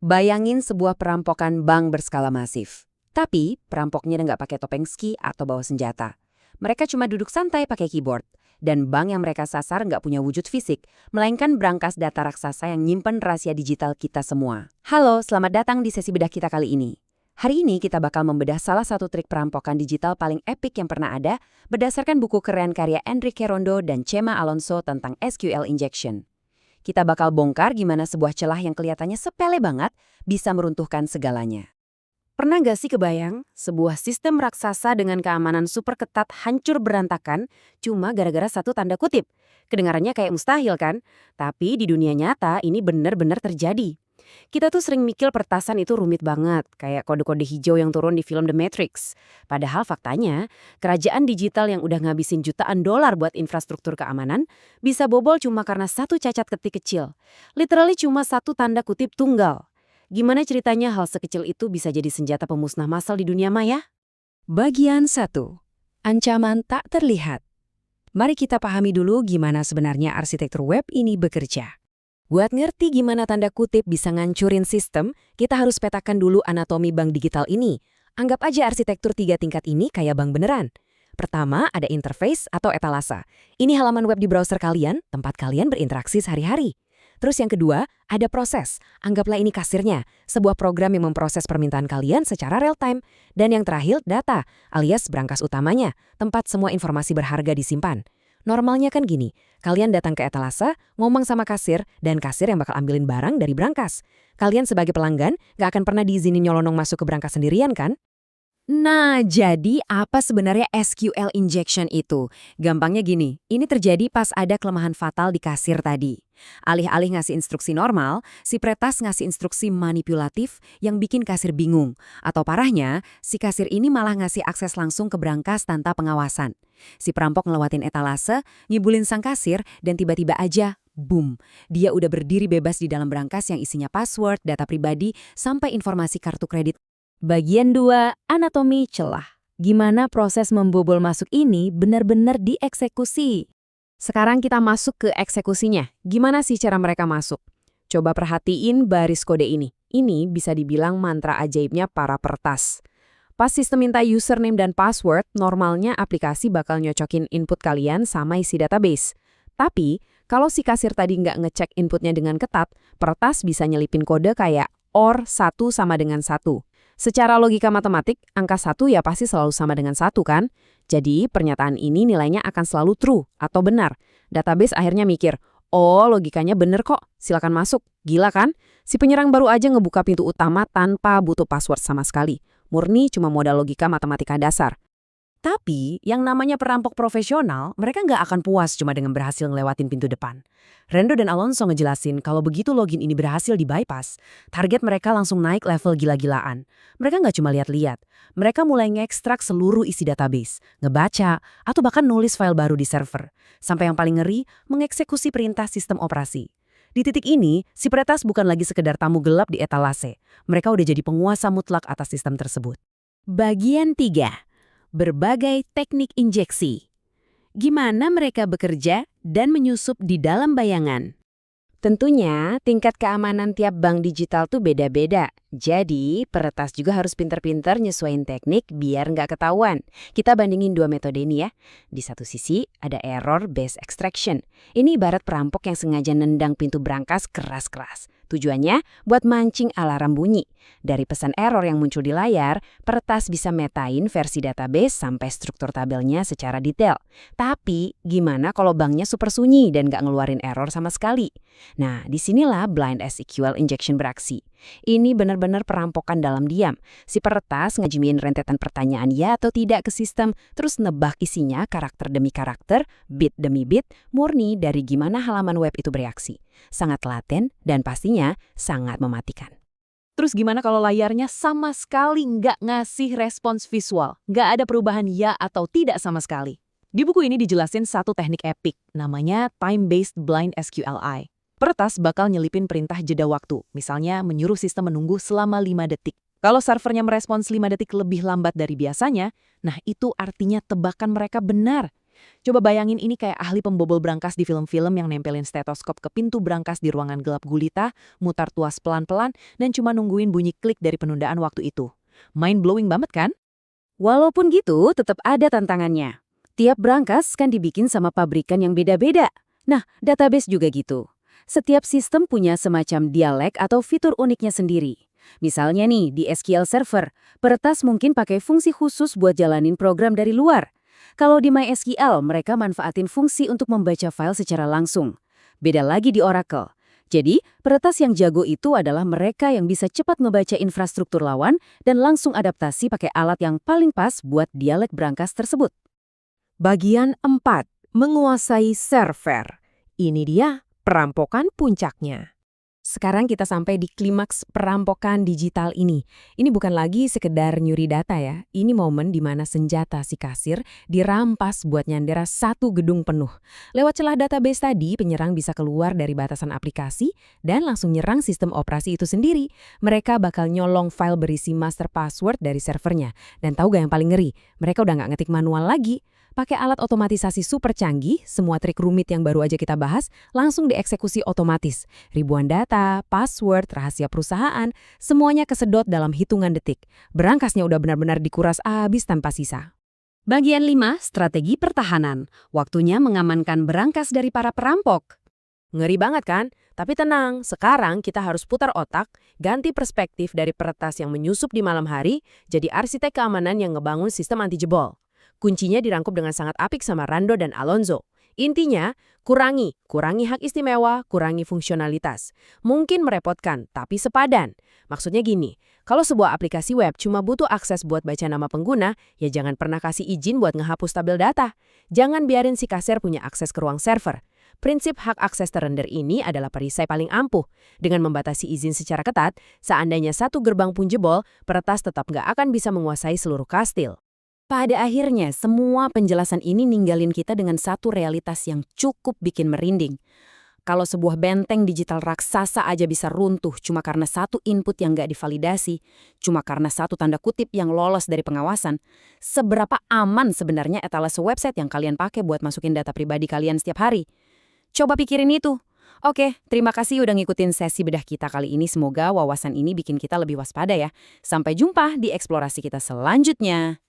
Bayangin sebuah perampokan bank berskala masif. Tapi perampoknya nggak pakai topeng ski atau bawa senjata. Mereka cuma duduk santai pakai keyboard. Dan bank yang mereka sasar nggak punya wujud fisik, melainkan brankas data raksasa yang nyimpen rahasia digital kita semua. Halo, selamat datang di sesi bedah kita kali ini. Hari ini kita bakal membedah salah satu trik perampokan digital paling epik yang pernah ada berdasarkan buku keren karya Enrique Rondo dan Chema Alonso tentang SQL injection. Kita bakal bongkar gimana sebuah celah yang kelihatannya sepele banget bisa meruntuhkan segalanya. Pernah gak sih kebayang sebuah sistem raksasa dengan keamanan super ketat hancur berantakan cuma gara-gara satu tanda kutip? Kedengarannya kayak mustahil kan? Tapi di dunia nyata ini benar-benar terjadi. Kita tuh sering mikir pertasan itu rumit banget, kayak kode-kode hijau yang turun di film The Matrix. Padahal faktanya, kerajaan digital yang udah ngabisin jutaan dolar buat infrastruktur keamanan bisa bobol cuma karena satu cacat ketik kecil. Literally cuma satu tanda kutip tunggal. Gimana ceritanya hal sekecil itu bisa jadi senjata pemusnah massal di dunia maya? Bagian 1. Ancaman tak terlihat. Mari kita pahami dulu gimana sebenarnya arsitektur web ini bekerja. Buat ngerti gimana tanda kutip bisa ngancurin sistem, kita harus petakan dulu anatomi bank digital ini. Anggap aja arsitektur 3 tingkat ini kayak bank beneran. Pertama, ada interface atau etalase. Ini halaman web di browser kalian, tempat kalian berinteraksi sehari-hari. Terus yang kedua, ada proses. Anggaplah ini kasirnya, sebuah program yang memproses permintaan kalian secara real-time. Dan yang terakhir, data, alias brankas utamanya, tempat semua informasi berharga disimpan. Normalnya kan gini, kalian datang ke etalase, ngomong sama kasir, dan kasir yang bakal ambilin barang dari brankas. Kalian sebagai pelanggan gak akan pernah diizinin nyolonong masuk ke brankas sendirian kan? Nah, jadi apa sebenarnya SQL injection itu? Gampangnya gini, ini terjadi pas ada kelemahan fatal di kasir tadi. Alih-alih ngasih instruksi normal, si peretas ngasih instruksi manipulatif yang bikin kasir bingung. Atau parahnya, si kasir ini malah ngasih akses langsung ke brankas tanpa pengawasan. Si perampok ngelewatin etalase, ngibulin sang kasir, dan tiba-tiba aja, boom, dia udah berdiri bebas di dalam brankas yang isinya password, data pribadi, sampai informasi kartu kredit. Bagian 2, anatomi celah. Gimana proses membobol masuk ini benar-benar dieksekusi? Sekarang kita masuk ke eksekusinya. Gimana sih cara mereka masuk? Coba perhatiin baris kode ini. Ini bisa dibilang mantra ajaibnya para peretas. Pas sistem minta username dan password, normalnya aplikasi bakal nyocokin input kalian sama isi database. Tapi, kalau si kasir tadi nggak ngecek inputnya dengan ketat, peretas bisa nyelipin kode kayak OR 1 sama dengan 1. Secara logika matematik, angka 1 ya pasti selalu sama dengan 1 kan? Jadi pernyataan ini nilainya akan selalu true atau benar. Database akhirnya mikir, oh logikanya bener kok, silakan masuk. Gila kan? Si penyerang baru aja ngebuka pintu utama tanpa butuh password sama sekali. Murni cuma modal logika matematika dasar. Tapi, yang namanya perampok profesional, mereka nggak akan puas cuma dengan berhasil ngelewatin pintu depan. Rendo dan Alonso ngejelasin kalau begitu login ini berhasil di-bypass, target mereka langsung naik level gila-gilaan. Mereka nggak cuma lihat-lihat, mereka mulai ngekstrak seluruh isi database, ngebaca, atau bahkan nulis file baru di server. Sampai yang paling ngeri, mengeksekusi perintah sistem operasi. Di titik ini, si peretas bukan lagi sekedar tamu gelap di etalase. Mereka udah jadi penguasa mutlak atas sistem tersebut. Bagian 3. Berbagai teknik injeksi. Gimana mereka bekerja dan menyusup di dalam bayangan? Tentunya, tingkat keamanan tiap bank digital tuh beda-beda. Jadi, peretas juga harus pinter-pinter nyesuaiin teknik biar nggak ketahuan. Kita bandingin 2 metode ini ya. Di satu sisi, ada error-based extraction. Ini ibarat perampok yang sengaja nendang pintu brankas keras-keras. Tujuannya buat mancing alarm bunyi. Dari pesan error yang muncul di layar, peretas bisa metain versi database sampai struktur tabelnya secara detail. Tapi, gimana kalau banknya super sunyi dan nggak ngeluarin error sama sekali? Nah, disinilah blind SQL injection beraksi. Ini benar-benar perampokan dalam diam. Si peretas ngejimin rentetan pertanyaan ya atau tidak ke sistem, terus nebak isinya karakter demi karakter, bit demi bit, murni dari gimana halaman web itu bereaksi. Sangat laten dan pastinya sangat mematikan. Terus gimana kalau layarnya sama sekali nggak ngasih respons visual? Nggak ada perubahan ya atau tidak sama sekali? Di buku ini dijelasin satu teknik epik, namanya Time-Based Blind SQLI. Peretas bakal nyelipin perintah jeda waktu, misalnya menyuruh sistem menunggu selama 5 detik. Kalau servernya merespons 5 detik lebih lambat dari biasanya, nah itu artinya tebakan mereka benar. Coba bayangin ini kayak ahli pembobol brankas di film-film yang nempelin stetoskop ke pintu brankas di ruangan gelap gulita, mutar tuas pelan-pelan, dan cuma nungguin bunyi klik dari penundaan waktu itu. Mind-blowing banget kan? Walaupun gitu, tetap ada tantangannya. Tiap brankas kan dibikin sama pabrikan yang beda-beda. Nah, database juga gitu. Setiap sistem punya semacam dialek atau fitur uniknya sendiri. Misalnya nih, di SQL Server, peretas mungkin pakai fungsi khusus buat jalanin program dari luar. Kalau di MySQL, mereka manfaatin fungsi untuk membaca file secara langsung. Beda lagi di Oracle. Jadi, peretas yang jago itu adalah mereka yang bisa cepat ngebaca infrastruktur lawan dan langsung adaptasi pakai alat yang paling pas buat dialek brankas tersebut. Bagian 4. Menguasai server. Ini dia perampokan puncaknya. Sekarang kita sampai di klimaks perampokan digital ini. Ini bukan lagi sekedar nyuri data ya. Ini momen di mana senjata si kasir dirampas buat nyandera satu gedung penuh. Lewat celah database tadi, penyerang bisa keluar dari batasan aplikasi dan langsung nyerang sistem operasi itu sendiri. Mereka bakal nyolong file berisi master password dari servernya. Dan tahu gak yang paling ngeri? Mereka udah nggak ngetik manual lagi. Pakai alat otomatisasi super canggih, semua trik rumit yang baru aja kita bahas langsung dieksekusi otomatis. Ribuan data, password, rahasia perusahaan, semuanya kesedot dalam hitungan detik. Berangkasnya udah benar-benar dikuras habis tanpa sisa. Bagian 5, strategi pertahanan. Waktunya mengamankan berangkas dari para perampok. Ngeri banget kan? Tapi tenang, sekarang kita harus putar otak, ganti perspektif dari peretas yang menyusup di malam hari, jadi arsitek keamanan yang ngebangun sistem anti jebol. Kuncinya dirangkup dengan sangat apik sama Rando dan Alonzo. Intinya, kurangi hak istimewa, kurangi fungsionalitas. Mungkin merepotkan, tapi sepadan. Maksudnya gini, kalau sebuah aplikasi web cuma butuh akses buat baca nama pengguna, ya jangan pernah kasih izin buat ngehapus tabel data. Jangan biarin si kasir punya akses ke ruang server. Prinsip hak akses terendah ini adalah perisai paling ampuh. Dengan membatasi izin secara ketat, seandainya satu gerbang pun jebol, peretas tetap nggak akan bisa menguasai seluruh kastil. Pada akhirnya, semua penjelasan ini ninggalin kita dengan satu realitas yang cukup bikin merinding. Kalau sebuah benteng digital raksasa aja bisa runtuh cuma karena satu input yang nggak divalidasi, cuma karena satu tanda kutip yang lolos dari pengawasan, seberapa aman sebenarnya etalase website yang kalian pakai buat masukin data pribadi kalian setiap hari? Coba pikirin itu. Oke, terima kasih udah ngikutin sesi bedah kita kali ini. Semoga wawasan ini bikin kita lebih waspada ya. Sampai jumpa di eksplorasi kita selanjutnya.